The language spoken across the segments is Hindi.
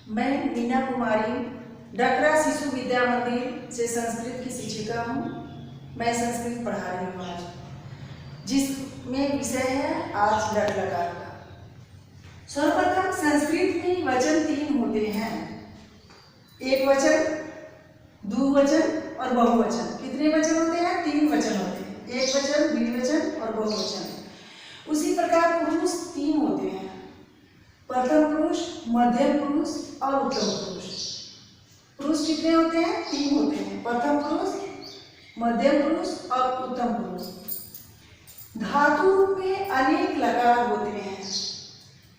मैं मीना कुमारी डकरा शिशु विद्या मंदिर से संस्कृत की शिक्षिका हूँ। मैं संस्कृत पढ़ा रही हूँ आज, जिसमें विषय है आज लट लकार का। सर्वप्रथम संस्कृत में वचन 3 होते हैं, एक वचन, द्विवचन और बहुवचन। कितने वचन होते हैं? 3 वचन होते हैं, एक वचन, द्विवचन और बहुवचन। उसी प्रकार पुरुष 3 होते हैं, प्रथम पुरुष, मध्यम पुरुष और उत्तम पुरुष। पुरुष कितने होते हैं? 3 होते हैं, प्रथम पुरुष, मध्यम पुरुष और उत्तम पुरुष। धातु में अनेक लकार होते हैं,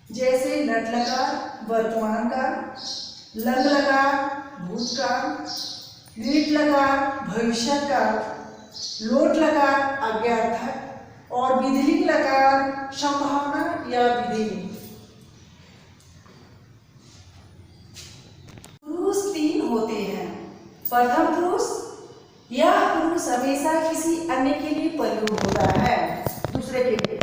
जैसे लट लकार वर्तमान काल, लंग लकार भूतकाल, लीट लकार भविष्य काल, लोट लकार अज्ञात और विधिलिंग लकार संभावना या विधि। पुरुष 3 होते हैं। प्रथम पुरुष, यह पुरुष हमेशा किसी अन्य के लिए प्रयोग होता है, दूसरे के लिए।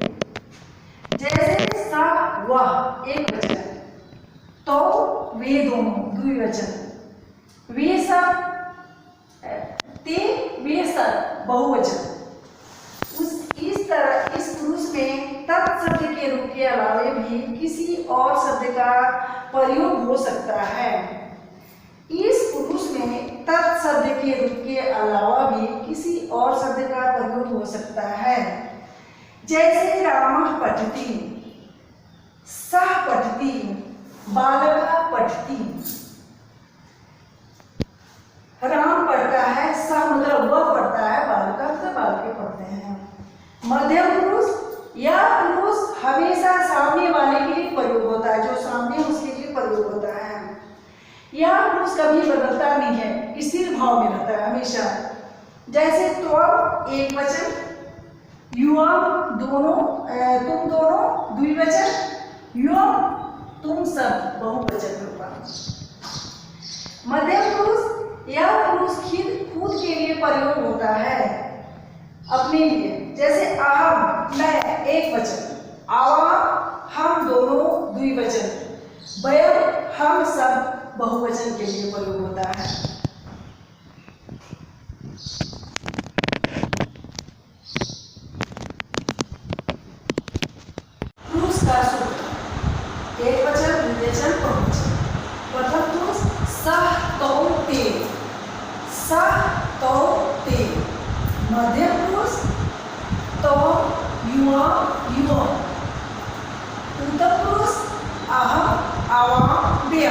जैसे सा वह एक वचन, तो वे दोनों द्विवचन, वे सब ते वे सब बहुवचन। इस तरह इस पुरुष में तत्शब्द के रूप के अलावे भी किसी और शब्द का प्रयोग हो सकता है। इस पुरुष में तत्शब्द के रूप के अलावा भी किसी और शब्द का प्रयोग हो सकता है, जैसे रामः पठति, सः पठति, बालकः पठति। राम पढ़ता है, सः मतलब वह पढ़ता है, बालकः तो बालके पढ़ते हैं। मध्यम पुरुष, यह पुरुष हमेशा सामने वाले के लिए प्रयोग होता है, जो सामने उसके लिए प्रयोग होता है। यह पुरुष कभी बदलता नहीं है, स्थिर भाव में रहता है हमेशा। जैसे त्वम एक वचन, युवम दोनों, तुम दोनों द्विवचन, युवम तुम सब बहुवचन होगा। मध्यम पुरुष, यह पुरुष खुद के लिए प्रयोग होता है, अपने लिए। जैसे अहम मैं एक वचन, आवाम हम दोनों द्विवचन, वयम हम सब बहुवचन के लिए प्रयोग होता है। पुरुष का सूत्र एक वचन, द्विवचन, बहुवचन। प्रथम पुरुष सः तौ ते, सः तौ ते। मध्यम पुरुष तो युवा युवा। उत्तम पुरुष अहम आवाम व्यय।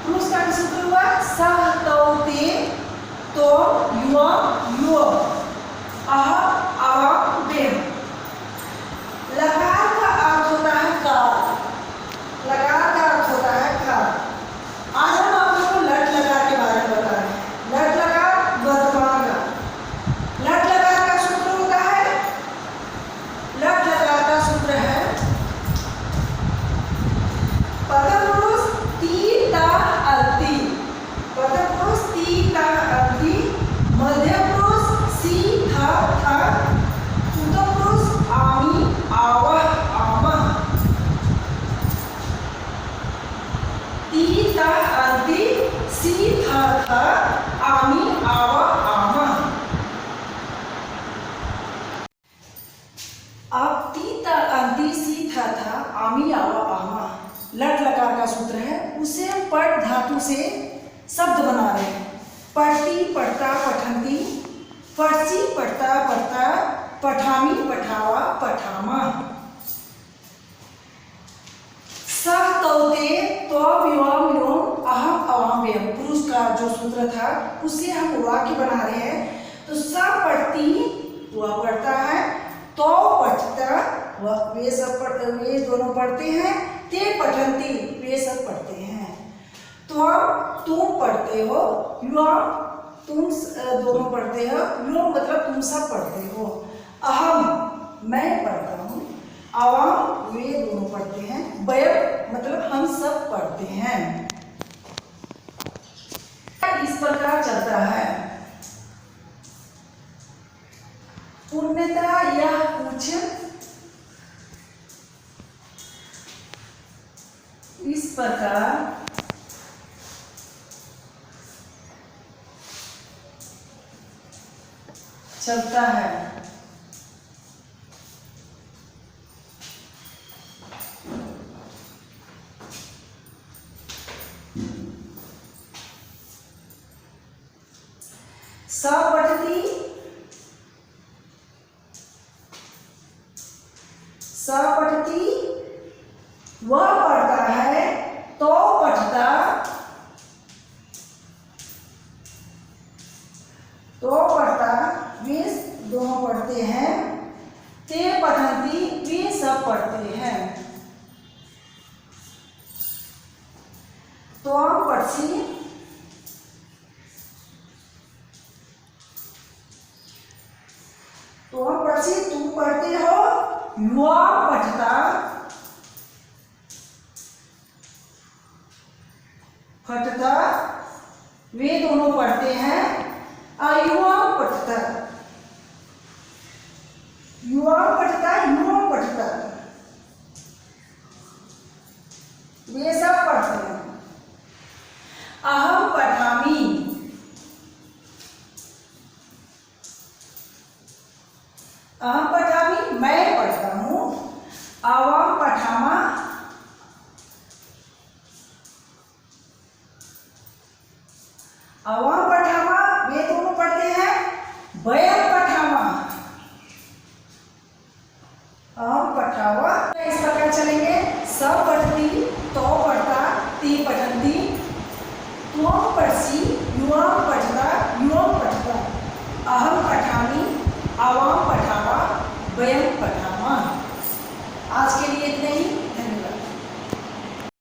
पुरुष का सूत्र हुआ सः तौ ते, तो युवा युवा, अहम आवाम व्यय। लकार का अर्थ होता है काल, लकार का अर्थ होता है काल। आज हम आप लोगों को लट लकार के बारे में बता रहे हैं। लट लकार वर्तमान का, लट लकार का सूत्र होता है, लट लकार का सूत्र है प्रथम पुरुष ती ता अल्ति, प्रथम पुरुष ती ता अल्ति, मध्यम पुरुष सी था था, उत्तम पुरुष आमी आवह आमह। ती ता अल्ति, सी था था, आमी आवह आमह। अब ती ता अल्ति, सी था था, आमी आवह आमह लट लकार का सूत्र है। उसे हम पठ धातु से शब्द बना रहे हैं। पढ़ती पढ़ता पठंती, पढ़सी पढ़ता पढ़ता, पठामी पठावा पठामा। सः तौ ते, त्वं युवाम युवम, अहम अवाम व्ययम। पुरुष का जो सूत्र था उसे हम वाक्य बना रहे हैं। तो स पढ़ती, वह पढ़ता है, तो पढ़ता, वह वे सब वे दोनों पढ़ते हैं, ते पठंती, वे सब पढ़ते हैं। तो तुम पढ़ते हो, युवा तुम दोनों पढ़ते हो, युवा मतलब तुम सब पढ़ते हो। अहम मैं पढ़ता हूँ, आवाम वे दोनों पढ़ते हैं, वयम मतलब हम सब पढ़ते हैं। इस प्रकार चलता है। पूर्णतः यह कुछ इस प्रकार चलता है। स पठती, स पठती वह पढ़ता है, तो पठता, तो पढ़ता वे दोनों पढ़ते हैं। ते पठंती वे सब पढ़ते हैं। त्वं पठसि, त्वं पठसि तुम पढ़ते हो। युवां पठता, पठता वे दोनों पढ़ते हैं। युवां पठता, युवां पठता युवां पठता वे